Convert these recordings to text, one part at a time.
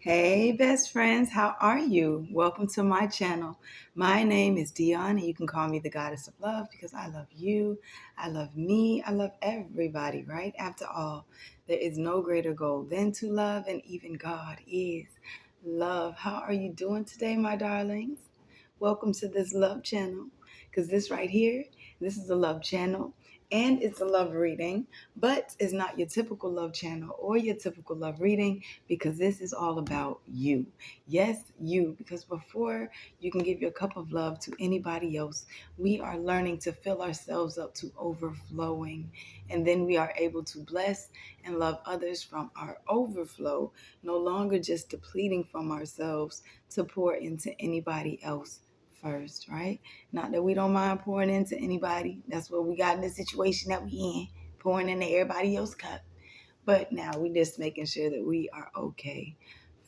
Hey, best friends, how are you? Welcome to my channel. My name is Dion, and you can call me the Goddess of Love because I love you, I love me, I love everybody, right? After all, there is no greater goal than to love, and even God is love. How are you doing today, my darlings? Welcome to this love channel because this right here, this is a love channel and it's a love reading, but it's not your typical love channel or your typical love reading because this is all about you. Yes, you, because before you can give your cup of love to anybody else, we are learning to fill ourselves up to overflowing. And then we are able to bless and love others from our overflow, no longer just depleting from ourselves to pour into anybody else first, right? Not that we don't mind pouring into anybody. That's what we got in the situation that we in, pouring into everybody else's cup. But now we just making sure that we are okay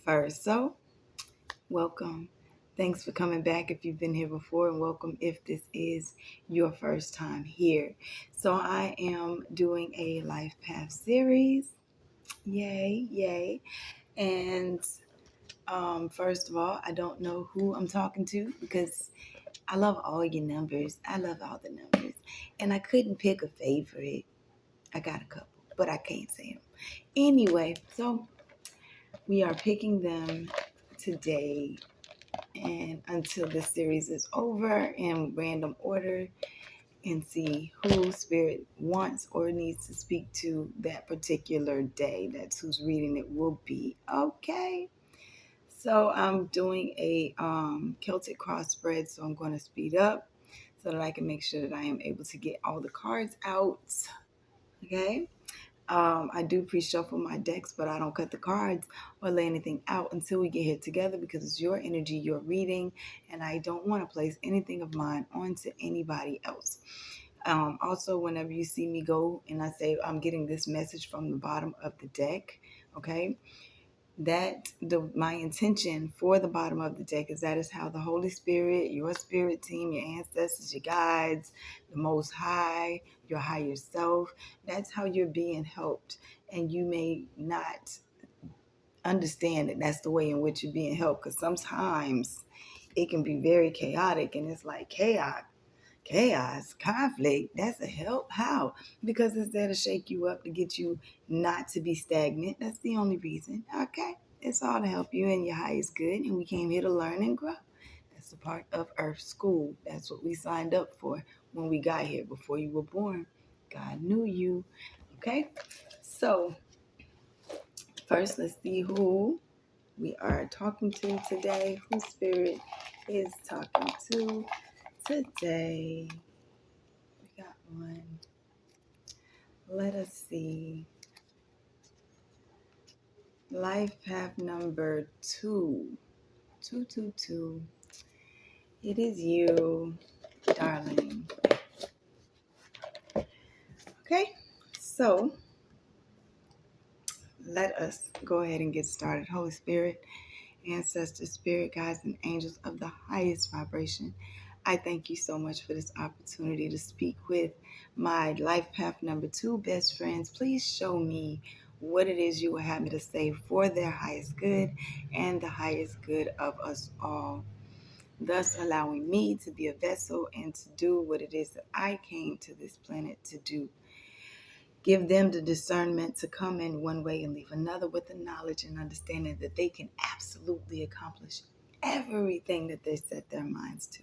first. So welcome. Thanks for coming back if you've been here before, and welcome if this is your first time here. So I am doing a life path series. Yay, yay. And first of all, I don't know who I'm talking to because I love all your numbers. I love all the numbers. And I couldn't pick a favorite. I got a couple, but I can't say them. Anyway, so we are picking them today and until the series is over in random order and see who spirit wants or needs to speak to that particular day. That's whose reading it will be. Okay. So I'm doing a Celtic cross spread, so I'm going to speed up so that I can make sure that I am able to get all the cards out. Okay. I do pre-shuffle my decks, but I don't cut the cards or lay anything out until we get here together because it's your energy you're reading, and I don't want to place anything of mine onto anybody else. Also, whenever you see me go and I say I'm getting this message from the bottom of the deck, okay, my intention for the bottom of the deck is that is how the Holy Spirit, your spirit team, your ancestors, your guides, the Most High, your higher self, that's how you're being helped. And you may not understand that that's the way in which you're being helped, because sometimes it can be very chaotic, and it's like chaos, conflict. That's a help. How? Because it's there to shake you up, to get you not to be stagnant. That's the only reason. Okay. It's all to help you in your highest good. And we came here to learn and grow. That's a part of Earth School. That's what we signed up for when we got here before you were born. God knew you. Okay. So first, let's see who we are talking to today. Who spirit is talking to today? We got one. Let us see. Life path number 2. 222. It is you, darling. Okay, so let us go ahead and get started. Holy Spirit, ancestor, spirit, guides, and angels of the highest vibration, I thank you so much for this opportunity to speak with my life path number 2 best friends. Please show me what it is you will have me to say for their highest good and the highest good of us all, thus allowing me to be a vessel and to do what it is that I came to this planet to do. Give them the discernment to come in one way and leave another with the knowledge and understanding that they can absolutely accomplish everything that they set their minds to.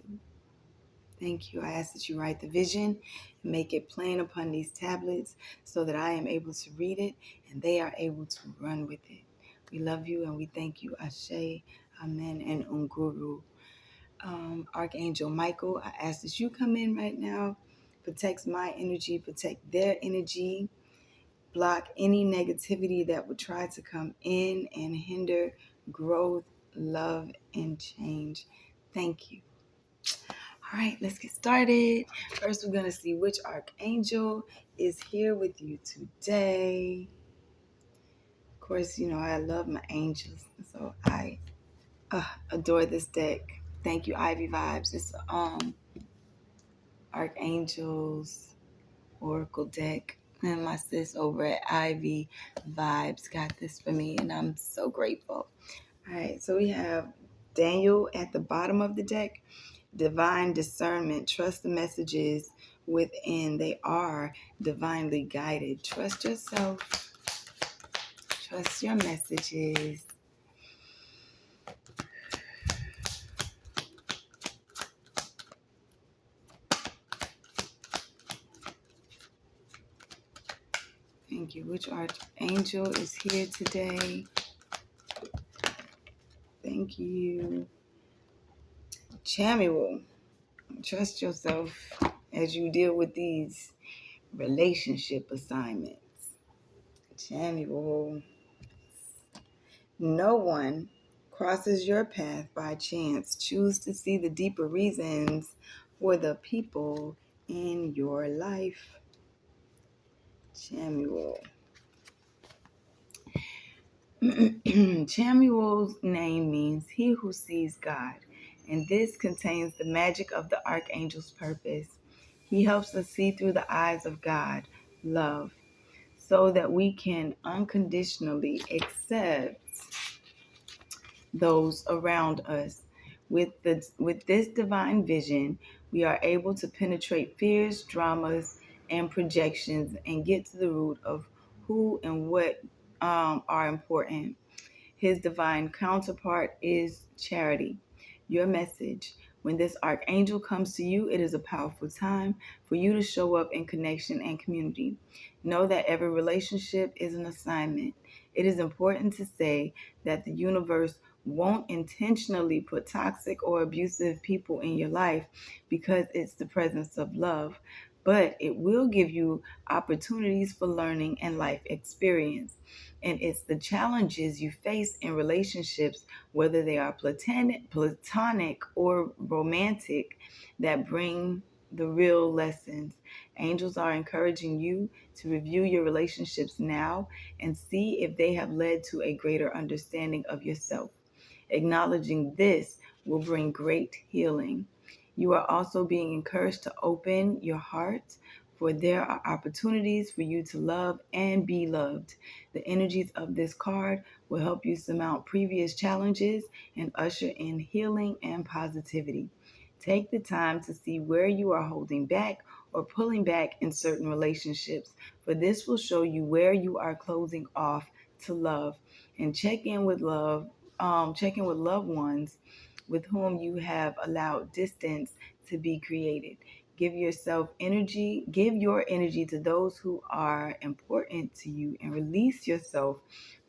Thank you. I ask that you write the vision and make it plain upon these tablets so that I am able to read it and they are able to run with it. We love you and we thank you. Ashe, Amen, and Unguru. Archangel Michael, I ask that you come in right now, protect my energy, protect their energy, block any negativity that would try to come in and hinder growth, love, and change. Thank you. All right, let's get started. First, we're going to see which archangel is here with you today. Of course, you know, I love my angels, so I adore this deck. Thank you, Ivy Vibes. It's Archangels Oracle deck. And my sis over at Ivy Vibes got this for me, and I'm so grateful. All right, so we have Daniel at the bottom of the deck. Divine discernment. Trust the messages within. They are divinely guided. Trust yourself. Trust your messages. Thank you. Which archangel is here today? Thank you. Chamuel. Trust yourself as you deal with these relationship assignments. Chamuel. No one crosses your path by chance. Choose to see the deeper reasons for the people in your life. Chamuel. Chamuel's name means he who sees God, and this contains the magic of the archangel's purpose. He helps us see through the eyes of God, love, so that we can unconditionally accept those around us. With this divine vision, we are able to penetrate fears, dramas, and projections and get to the root of who and what are important. His divine counterpart is charity. Your message. When this archangel comes to you, it is a powerful time for you to show up in connection and community. Know that every relationship is an assignment. It is important to say that the universe won't intentionally put toxic or abusive people in your life because it's the presence of love, but it will give you opportunities for learning and life experience. And it's the challenges you face in relationships, whether they are platonic or romantic, that bring the real lessons. Angels are encouraging you to review your relationships now and see if they have led to a greater understanding of yourself. Acknowledging this will bring great healing. You are also being encouraged to open your heart, for there are opportunities for you to love and be loved. The energies of this card will help you surmount previous challenges and usher in healing and positivity. Take the time to see where you are holding back or pulling back in certain relationships, for this will show you where you are closing off to love. And check in with loved ones with whom you have allowed distance to be created. Give your energy to those who are important to you, and release yourself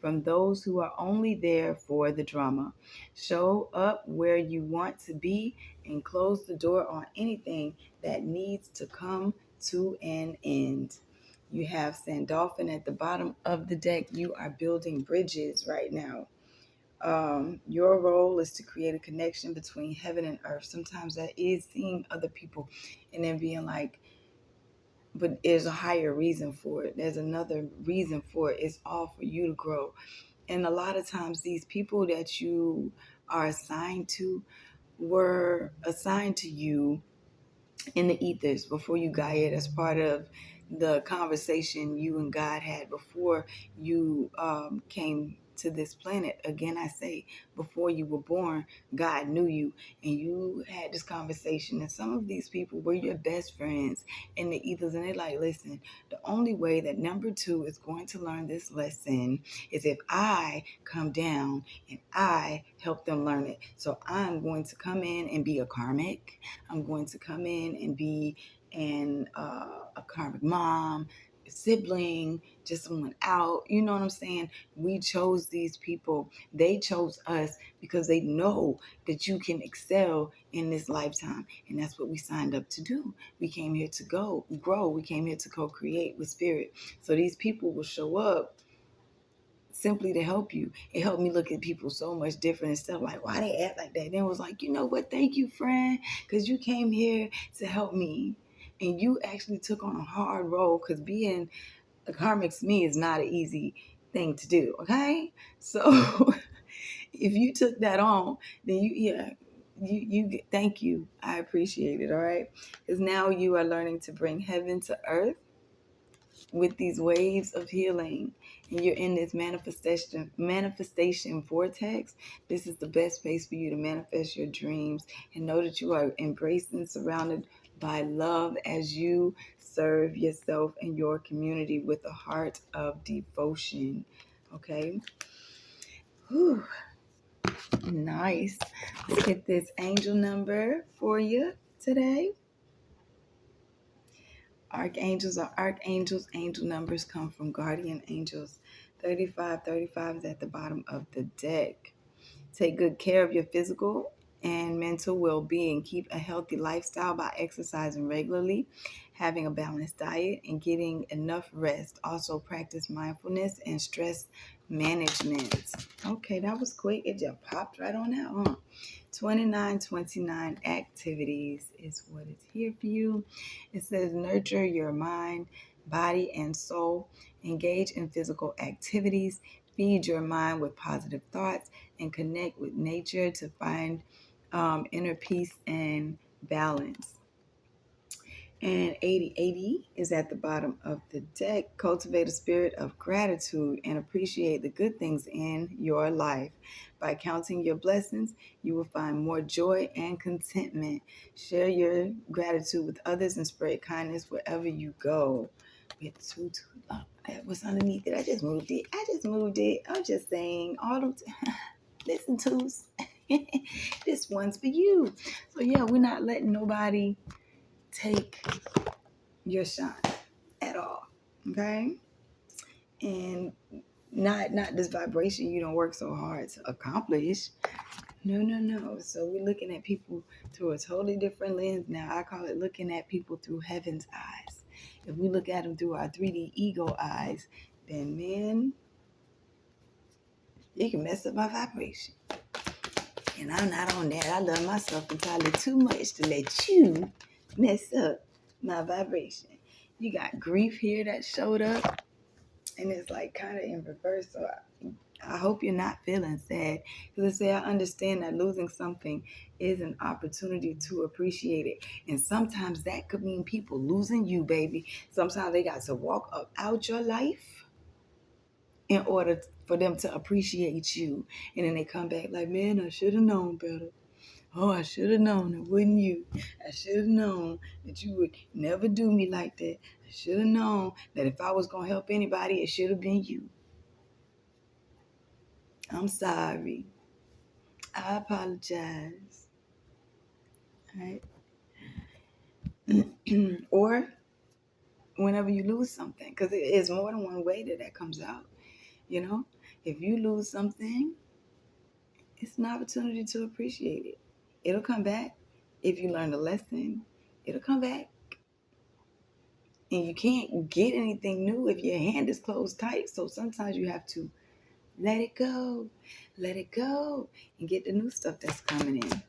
from those who are only there for the drama. Show up where you want to be and close the door on anything that needs to come to an end. You have Sandalphon at the bottom of the deck. You are building bridges right now. Your role is to create a connection between heaven and earth. Sometimes that is seeing other people and then being like, but there's a higher reason for it. There's another reason for it. It's all for you to grow. And a lot of times, these people that you are assigned to were assigned to you in the ethers before you got here. That's part of the conversation you and God had before you came to this planet. Again, I say, before you were born, God knew you, and you had this conversation. And some of these people were your best friends in the ethers, and they're like, listen, the only way that number two is going to learn this lesson is if I come down and I help them learn it. So I'm going to come in and be a karmic. I'm going to come in and be a karmic mom, sibling, just someone out. You know what I'm saying? We chose these people. They chose us because they know that you can excel in this lifetime. And that's what we signed up to do. We came here to grow. We came here to co-create with spirit. So these people will show up simply to help you. It helped me look at people so much different and stuff like, why they act like that? Then it was like, you know what? Thank you, friend, because you came here to help me. And you actually took on a hard role, because being a karmic's me is not an easy thing to do. Okay. So if you took that on, then you thank you. I appreciate it. All right. Because now you are learning to bring heaven to earth. with these waves of healing, and you're in this manifestation vortex. This is the best place for you to manifest your dreams, and know that you are embraced and surrounded by love as you serve yourself and your community with a heart of devotion. Okay. Whew. Nice. Let's get this angel number for you today. Archangels are archangels. Angel numbers come from guardian angels. 3535 is at the bottom of the deck. Take good care of your physical and mental well-being. Keep a healthy lifestyle by exercising regularly, having a balanced diet, and getting enough rest. Also practice mindfulness and stress management. Okay, that was quick. It just popped right on out, huh? 2929 activities is what is here for you. It says nurture your mind, body, and soul. Engage in physical activities. Feed your mind with positive thoughts and connect with nature to find inner peace and balance. And 8080 is at the bottom of the deck. Cultivate a spirit of gratitude and appreciate the good things in your life. By counting your blessings, you will find more joy and contentment. Share your gratitude with others and spread kindness wherever you go. With what's underneath it? I just moved it. I'm just saying, all them. Listen to this one's for you. So yeah, we're not letting nobody take your shine at all. Okay? And not this vibration you don't work so hard to accomplish. No. So we're looking at people through a totally different lens now. I call it looking at people through heaven's eyes. If we look at them through our 3D ego eyes, then man, you can mess up my vibration. And I'm not on that. I love myself entirely too much to let you mess up my vibration. You got grief here that showed up, and it's like kind of in reverse. So I hope you're not feeling sad. Because I say I understand that losing something is an opportunity to appreciate it. And sometimes that could mean people losing you, baby. Sometimes they got to walk up out your life in order for them to appreciate you. And then they come back like, man, I should have known better. Oh, I should have known it wasn't you. I should have known that you would never do me like that. I should have known that if I was going to help anybody, it should have been you. I'm sorry. I apologize. Right? Or whenever you lose something, because it is more than one way that comes out. You know, if you lose something, it's an opportunity to appreciate it. It'll come back. If you learn a lesson, it'll come back. And you can't get anything new if your hand is closed tight. So sometimes you have to let it go, and get the new stuff that's coming in.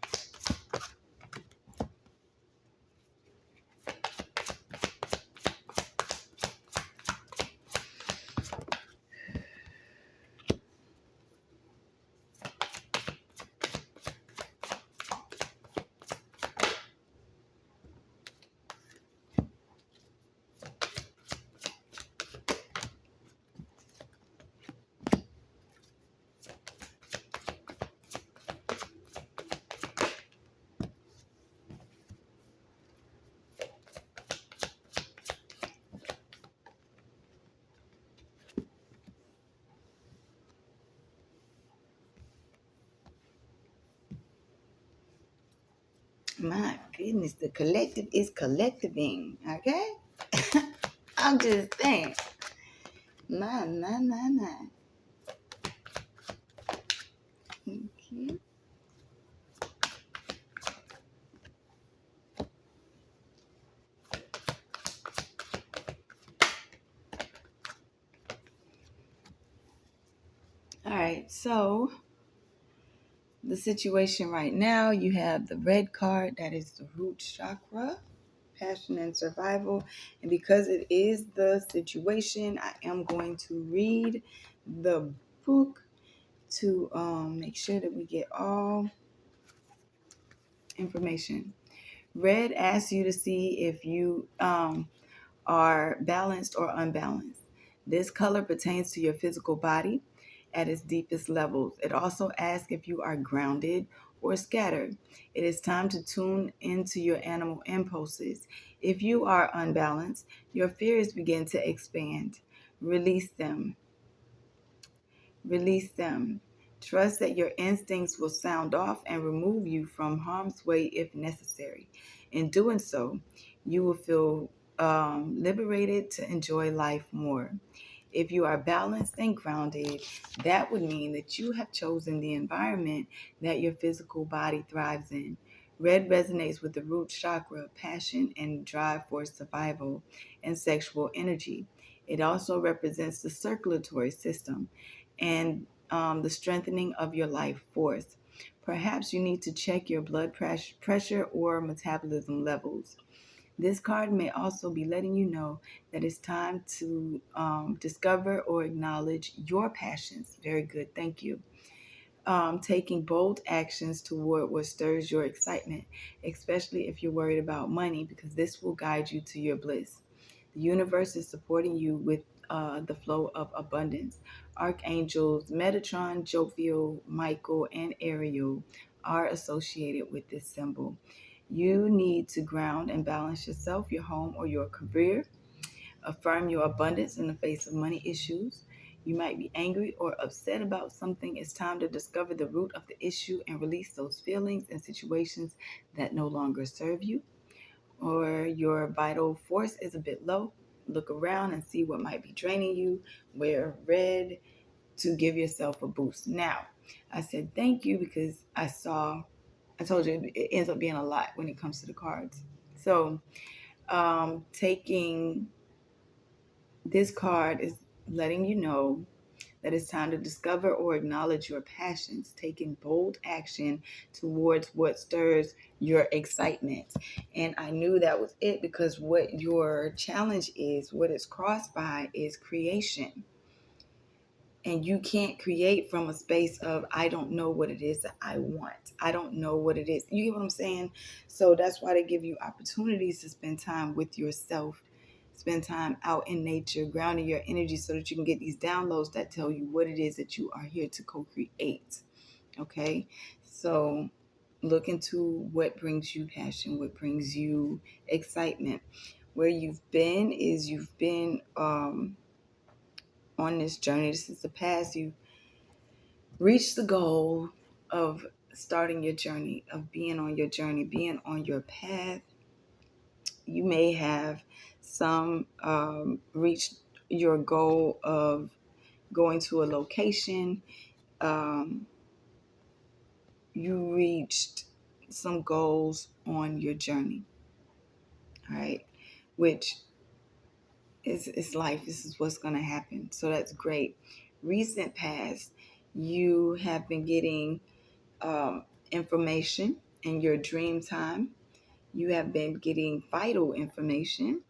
My goodness, the collective is collectiving, okay? I'm just saying. My. Okay. All right, so the situation right now, you have the red card, that is the root chakra, passion and survival. And because it is the situation, I am going to read the book to make sure that we get all information. Red asks you to see if you are balanced or unbalanced. This color pertains to your physical body at its deepest levels. It also asks if you are grounded or scattered. It is time to tune into your animal impulses. If you are unbalanced, your fears begin to expand. Release them. Release them. Trust that your instincts will sound off and remove you from harm's way if necessary. In doing so, you will feel liberated to enjoy life more. If you are balanced and grounded, that would mean that you have chosen the environment that your physical body thrives in. Red resonates with the root chakra, passion, and drive for survival and sexual energy. It also represents the circulatory system and the strengthening of your life force. Perhaps you need to check your blood pressure or metabolism levels. This card may also be letting you know that it's time to discover or acknowledge your passions. Very good, thank you. Taking bold actions toward what stirs your excitement, especially if you're worried about money, because this will guide you to your bliss. The universe is supporting you with the flow of abundance. Archangels Metatron, Jophiel, Michael, and Ariel are associated with this symbol. You need to ground and balance yourself, your home, or your career. Affirm your abundance in the face of money issues. You might be angry or upset about something. It's time to discover the root of the issue and release those feelings and situations that no longer serve you. Or your vital force is a bit low. Look around and see what might be draining you. Wear red to give yourself a boost. Now, I said thank you because I told you it ends up being a lot when it comes to the cards. So, taking this card is letting you know that it's time to discover or acknowledge your passions, taking bold action towards what stirs your excitement. And I knew that was it because what your challenge is, what it's crossed by, is creation. And you can't create from a space of, I don't know what it is that I want. I don't know what it is. You get what I'm saying? So that's why they give you opportunities to spend time with yourself, spend time out in nature, grounding your energy so that you can get these downloads that tell you what it is that you are here to co-create. Okay? So look into what brings you passion, what brings you excitement. Where you've been is you've been on this journey. This is the past. You've reached the goal of starting your journey, of being on your journey, being on your path. You may have some reached your goal of going to a location. Um, you reached some goals on your journey, all right? Which is life. This is what's going to happen. So that's great. Recent past, you have been getting information in your dream time. You have been getting vital information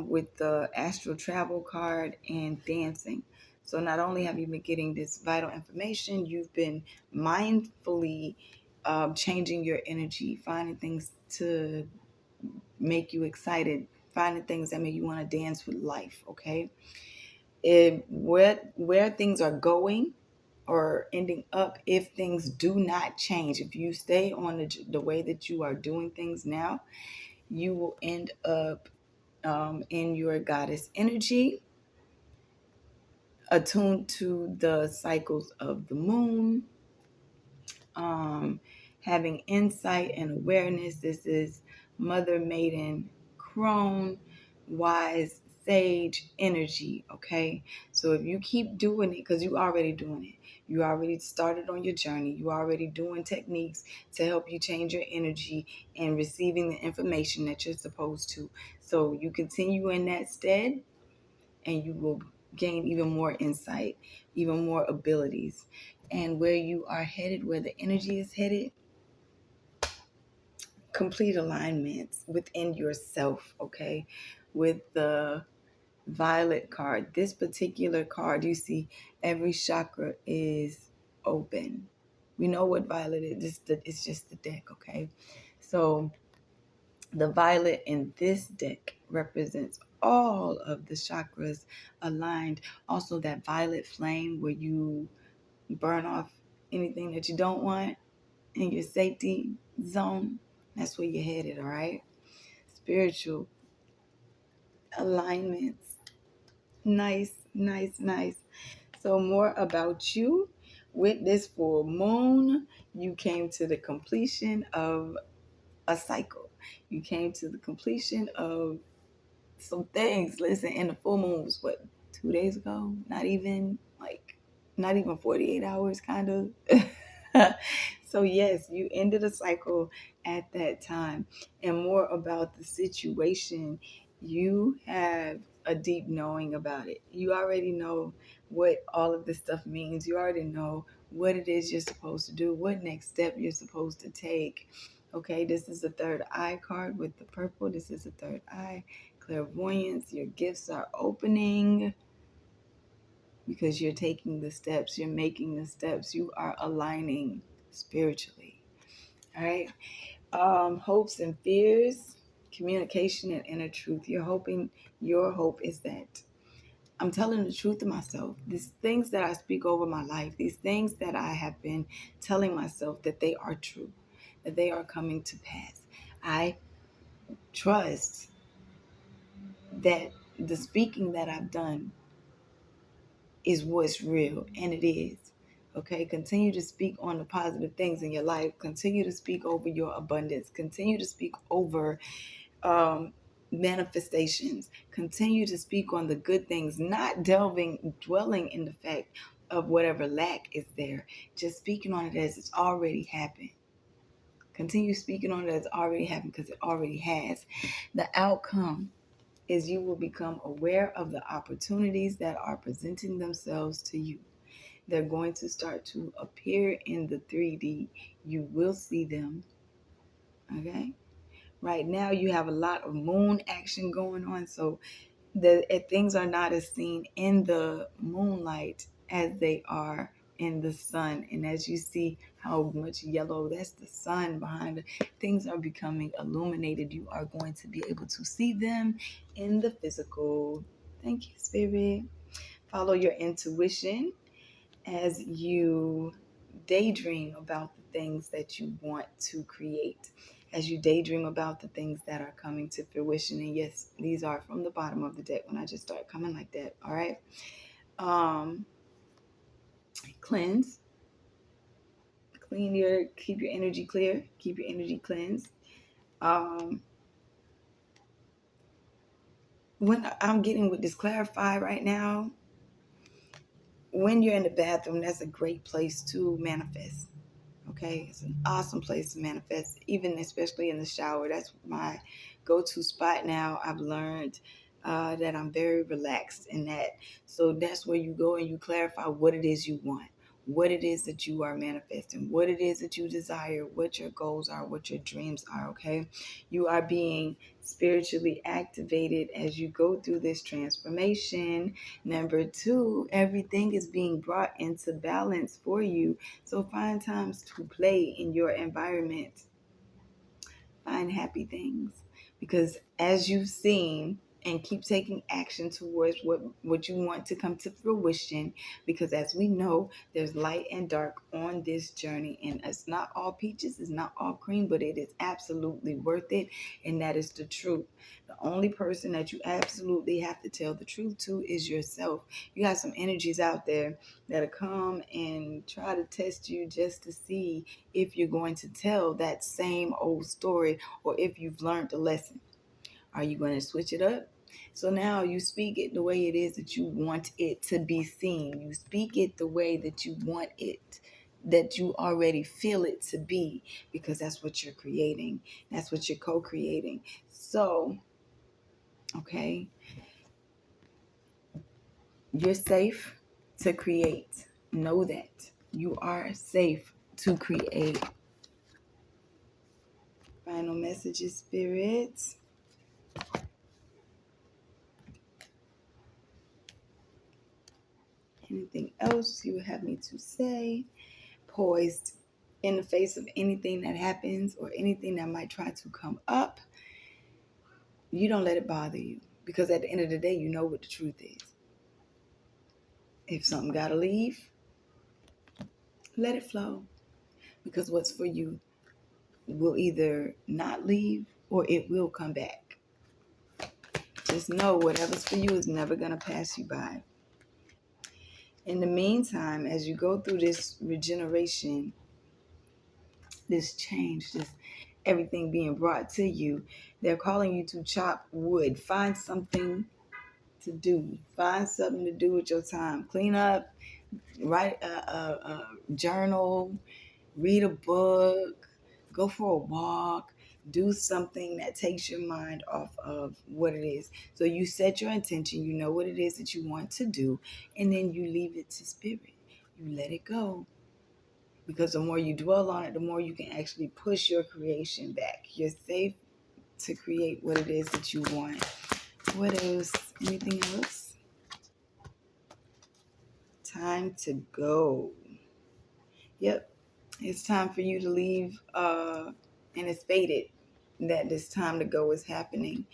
with the astral travel card and dancing. So not only have you been getting this vital information, you've been mindfully changing your energy, finding things to make you excited, finding things that make you want to dance with life. Okay, where things are going or ending up, if things do not change, if you stay on the way that you are doing things now, you will end up in your goddess energy, attuned to the cycles of the moon, um, having insight and awareness. This is Mother Maiden Crone, wise sage energy. Okay, so if you keep doing it, because you already doing it, you already started on your journey, you already doing techniques to help you change your energy and receiving the information that you're supposed to. So you continue in that stead, and you will gain even more insight, even more abilities. And where you are headed, where the energy is headed, complete alignments within yourself, okay? With the violet card, this particular card, you see every chakra is open. We know what violet is. It's just the deck, okay? So The violet in this deck represents all of the chakras aligned. Also, that violet flame where you burn off anything that you don't want in your safety zone. That's where you're headed, all right? Spiritual alignments. Nice, nice, nice. So, more about you. With this full moon, you came to the completion of a cycle. You came to the completion of some things. Listen, and the full moon was what, 2 days ago? Not even 48 hours, kind of. So yes, you ended a cycle at that time. And more about the situation, you have a deep knowing about it. You already know what all of this stuff means. You already know what it is you're supposed to do, what next step you're supposed to take. Okay, this is the third eye card with the purple. This is the third eye. Clairvoyance, your gifts are opening because you're taking the steps, you're making the steps, you are aligning spiritually. All right. Hopes and fears, communication and inner truth. Your hope is that I'm telling the truth to myself. These things that I speak over my life, these things that I have been telling myself that they are true, that they are coming to pass. I trust that the speaking that I've done is what's real, and it is. Okay, continue to speak on the positive things in your life. Continue to speak over your abundance. Continue to speak over manifestations. Continue to speak on the good things, not dwelling in the fact of whatever lack is there. Just speaking on it as it's already happened. Continue speaking on it as already happened because it already has. The outcome is you will become aware of the opportunities that are presenting themselves to you. They're going to start to appear in the 3D. You will see them. Okay? Right now, you have a lot of moon action going on. So things are not as seen in the moonlight as they are in the sun. And as you see how much yellow, that's the sun behind it. Things are becoming illuminated. You are going to be able to see them in the physical. Thank you, Spirit. Follow your intuition as you daydream about the things that you want to create, as you daydream about the things that are coming to fruition. And yes, these are from the bottom of the deck when I just start coming like that. All right. Um, Cleanse, keep your energy clear, keep your energy cleansed. Um, when I'm getting with this clarify right now, when you're in the bathroom, that's a great place to manifest. Okay, it's an awesome place to manifest, even especially in the shower. That's my go-to spot now. I've learned that I'm very relaxed in that. So that's where you go and you clarify what it is you want, what it is that you are manifesting, what it is that you desire, what your goals are, what your dreams are. Okay, you are being spiritually activated as you go through this transformation. Number two, everything is being brought into balance for you. So find times to play in your environment. Find happy things. Because as you've seen, and keep taking action towards what you want to come to fruition, because as we know, there's light and dark on this journey, and it's not all peaches, it's not all cream, but it is absolutely worth it, and that is the truth. The only person that you absolutely have to tell the truth to is yourself. You got some energies out there that'll come and try to test you just to see if you're going to tell that same old story or if you've learned a lesson. Are you going to switch it up? So now you speak it the way it is that you want it to be seen. You speak it the way that you want it, that you already feel it to be, because that's what you're creating. That's what you're co-creating. So, okay, you're safe to create. Know that. You are safe to create. Final messages, spirits. Anything else you would have me to say? Poised in the face of anything that happens or anything that might try to come up. You don't let it bother you, because at the end of the day, you know what the truth is. If something got to leave, let it flow, because what's for you will either not leave or it will come back. Just know whatever's for you is never going to pass you by. In the meantime, as you go through this regeneration, this change, this everything being brought to you, they're calling you to chop wood. Find something to do. Find something to do with your time. Clean up, write a journal, read a book, go for a walk, do something that takes your mind off of what it is. So you set your intention, you know what it is that you want to do, and then you leave it to spirit. You let it go. Because the more you dwell on it, the more you can actually push your creation back. You're safe to create what it is that you want. What else? Anything else? Time to go. Yep. It's time for you to leave, and it's fated that this time to go is happening.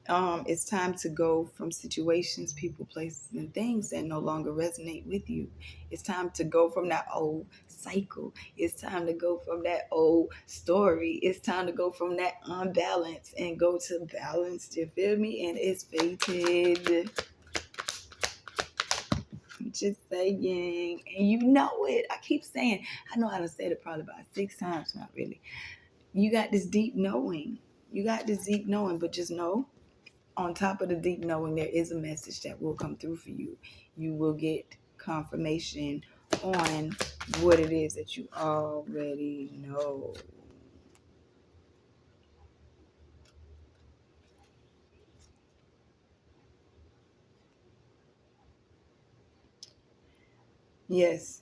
It's time to go from situations, people, places, and things that no longer resonate with you. It's time to go from that old cycle. It's time to go from that old story. It's time to go from that unbalanced and go to balanced. You feel me? And it's fated. Just saying. And you know it. I keep saying, I know how to say it probably about 6 times, not really. You got this deep knowing. You got this deep knowing, but just know, on top of the deep knowing, there is a message that will come through for you. You will get confirmation on what it is that you already know. Yes,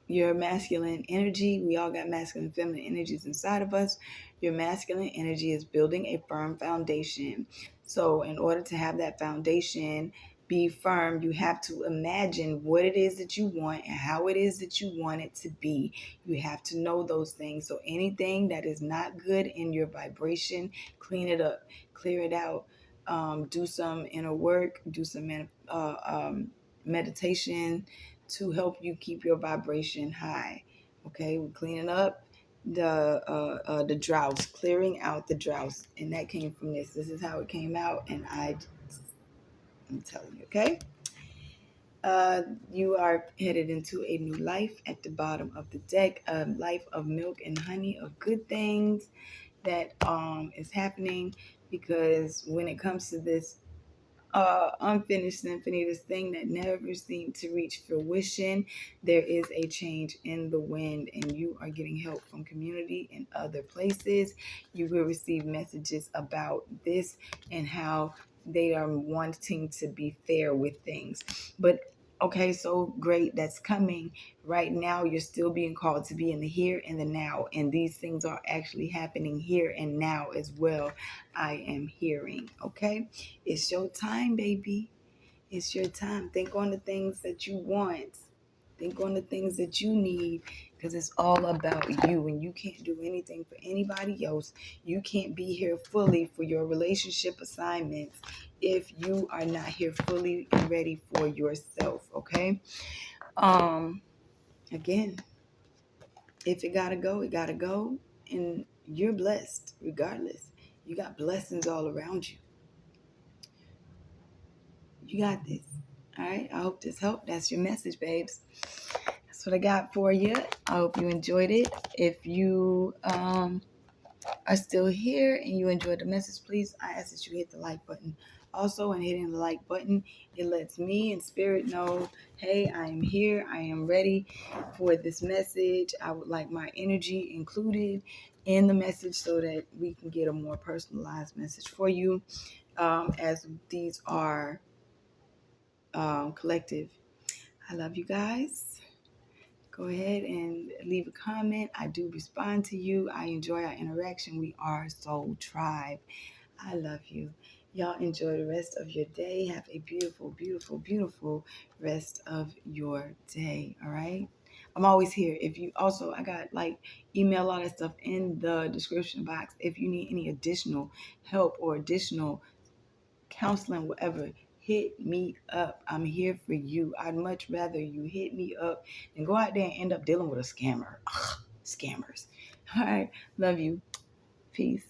your masculine energy, we all got masculine and feminine energies inside of us. Your masculine energy is building a firm foundation. So in order to have that foundation be firm, you have to imagine what it is that you want and how it is that you want it to be. You have to know those things. So anything that is not good in your vibration, clean it up, clear it out. Do some inner work, do some meditation to help you keep your vibration high. Okay, we're cleaning up the droughts, clearing out the droughts, and that came from this. This is how it came out, and I'm telling you, okay. You are headed into a new life at the bottom of the deck, a life of milk and honey, of good things that is happening, because when it comes to this unfinished symphony, this thing that never seemed to reach fruition, there is a change in the wind, and you are getting help from community and other places. You will receive messages about this and how they are wanting to be fair with things. But okay, so great, that's coming. Right now, you're still being called to be in the here and the now, and these things are actually happening here and now as well. I am hearing, okay? It's your time, baby. It's your time. Think on the things that you want. Think on the things that you need, because it's all about you, and you can't do anything for anybody else. You can't be here fully for your relationship assignments if you are not here fully and ready for yourself, okay? Um Again, if it gotta go, it gotta go, and you're blessed regardless. You got blessings all around you. You got this. All right. I hope this helped. That's your message, babes. That's what I got for you. I hope you enjoyed it. If you are still here and you enjoyed the message, please, I ask that you hit the like button. Also, in hitting the like button, it lets me and spirit know, hey, I am here. I am ready for this message. I would like my energy included in the message so that we can get a more personalized message for you, as these are collective. I love you guys. Go ahead and leave a comment. I do respond to you. I enjoy our interaction. We are Soul Tribe. I love you. Y'all enjoy the rest of your day. Have a beautiful, beautiful, beautiful rest of your day. All right. I'm always here. If you also, I got like email, all that stuff in the description box. If you need any additional help or additional counseling, whatever, hit me up. I'm here for you. I'd much rather you hit me up than go out there and end up dealing with a scammer. Ugh, scammers. All right. Love you. Peace.